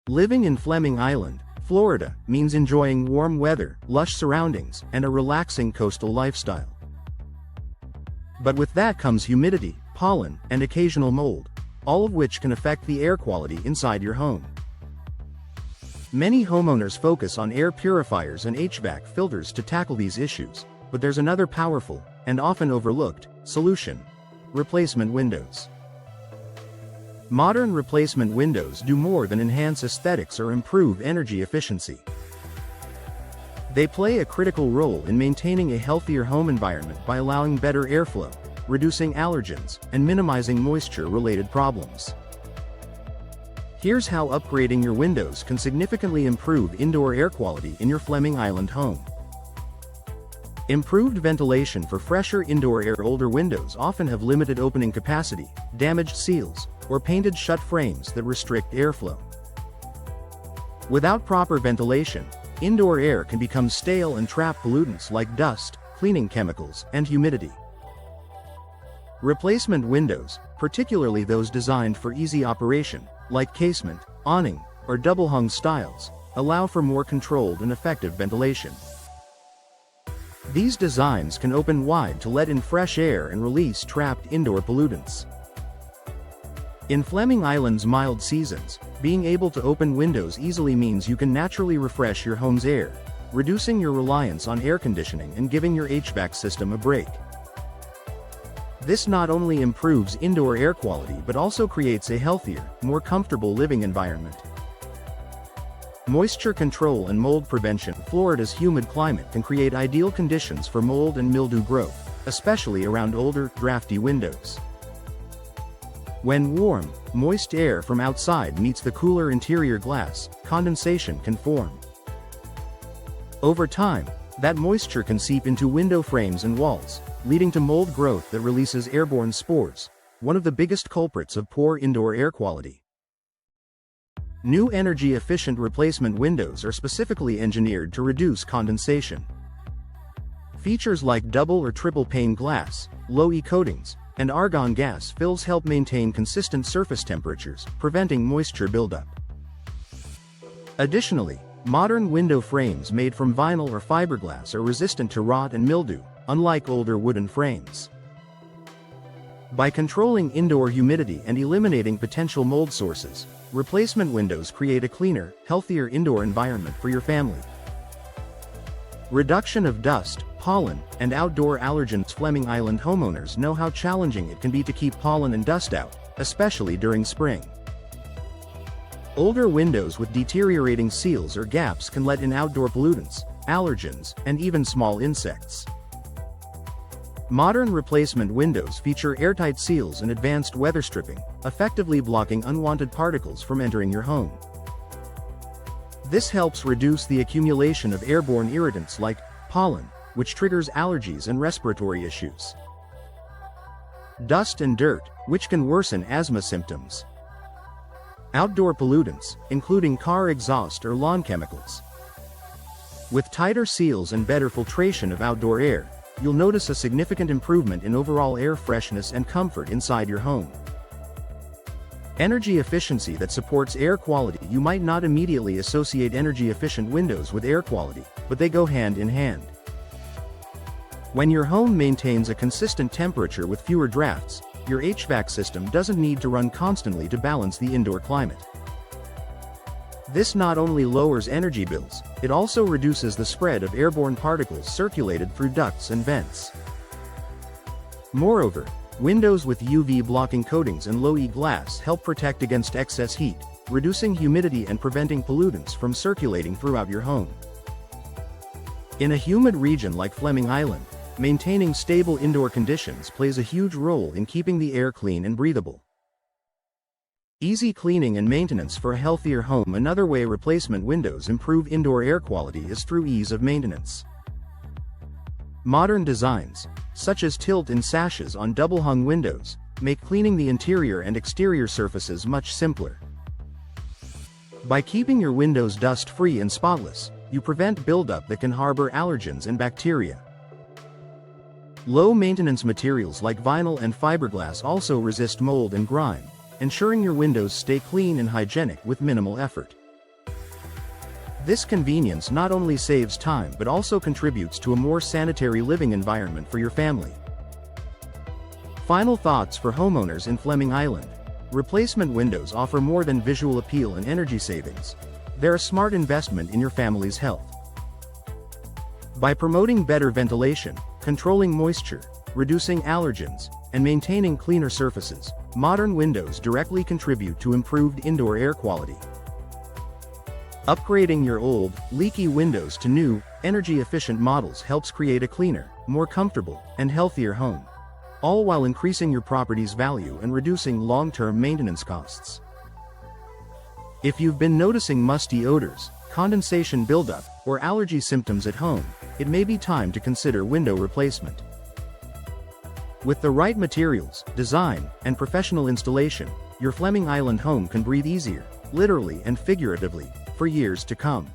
Living in Fleming Island, Florida, means enjoying warm weather, lush surroundings, and a relaxing coastal lifestyle. But with that comes humidity, pollen, and occasional mold, all of which can affect the air quality inside your home. Many homeowners focus on air purifiers and HVAC filters to tackle these issues, but there's another powerful, and often overlooked, solution: replacement windows. Modern replacement windows do more than enhance aesthetics or improve energy efficiency. They play a critical role in maintaining a healthier home environment by allowing better airflow, reducing allergens, and minimizing moisture-related problems. Here's how upgrading your windows can significantly improve indoor air quality in your Fleming Island home. Improved ventilation for fresher indoor air. Older windows often have limited opening capacity, damaged seals, or painted shut frames that restrict airflow. Without proper ventilation, indoor air can become stale and trap pollutants like dust, cleaning chemicals, and humidity. Replacement windows, particularly those designed for easy operation, like casement, awning, or double-hung styles, allow for more controlled and effective ventilation. These designs can open wide to let in fresh air and release trapped indoor pollutants. In Fleming Island's mild seasons, being able to open windows easily means you can naturally refresh your home's air, reducing your reliance on air conditioning and giving your HVAC system a break. This not only improves indoor air quality but also creates a healthier, more comfortable living environment. Moisture control and mold prevention. Florida's humid climate can create ideal conditions for mold and mildew growth, especially around older, drafty windows. When warm, moist air from outside meets the cooler interior glass, condensation can form. Over time, that moisture can seep into window frames and walls, leading to mold growth that releases airborne spores, one of the biggest culprits of poor indoor air quality. New energy-efficient replacement windows are specifically engineered to reduce condensation. Features like double or triple pane glass, low-E coatings, and argon gas fills help maintain consistent surface temperatures, preventing moisture buildup. Additionally, modern window frames made from vinyl or fiberglass are resistant to rot and mildew, unlike older wooden frames. By controlling indoor humidity and eliminating potential mold sources, replacement windows create a cleaner, healthier indoor environment for your family. Reduction of dust, pollen, and outdoor allergens. Fleming Island homeowners know how challenging it can be to keep pollen and dust out, especially during spring. Older windows with deteriorating seals or gaps can let in outdoor pollutants, allergens, and even small insects. Modern replacement windows feature airtight seals and advanced weather stripping, effectively blocking unwanted particles from entering your home. This helps reduce the accumulation of airborne irritants like pollen, which triggers allergies and respiratory issues. Dust and dirt, which can worsen asthma symptoms. Outdoor pollutants, including car exhaust or lawn chemicals. With tighter seals and better filtration of outdoor air, you'll notice a significant improvement in overall air freshness and comfort inside your home. Energy efficiency that supports air quality. You might not immediately associate energy-efficient windows with air quality, but they go hand in hand. When your home maintains a consistent temperature with fewer drafts, your HVAC system doesn't need to run constantly to balance the indoor climate. This not only lowers energy bills, it also reduces the spread of airborne particles circulated through ducts and vents. Moreover, windows with UV-blocking coatings and low-E glass help protect against excess heat, reducing humidity and preventing pollutants from circulating throughout your home. In a humid region like Fleming Island, maintaining stable indoor conditions plays a huge role in keeping the air clean and breathable. Easy cleaning and maintenance for a healthier home. Another way replacement windows improve indoor air quality is through ease of maintenance. Modern designs, such as tilt-in sashes on double-hung windows, make cleaning the interior and exterior surfaces much simpler. By keeping your windows dust-free and spotless, you prevent buildup that can harbor allergens and bacteria. Low-maintenance materials like vinyl and fiberglass also resist mold and grime, ensuring your windows stay clean and hygienic with minimal effort. This convenience not only saves time but also contributes to a more sanitary living environment for your family. Final thoughts for homeowners in Fleming Island. Replacement windows offer more than visual appeal and energy savings. They're a smart investment in your family's health. By promoting better ventilation, controlling moisture, reducing allergens, and maintaining cleaner surfaces, modern windows directly contribute to improved indoor air quality. Upgrading your old, leaky windows to new, energy-efficient models helps create a cleaner, more comfortable, and healthier home, all while increasing your property's value and reducing long-term maintenance costs. If you've been noticing musty odors, condensation buildup, or allergy symptoms at home, it may be time to consider window replacement. With the right materials, design, and professional installation, your Fleming Island home can breathe easier, literally and figuratively, for years to come.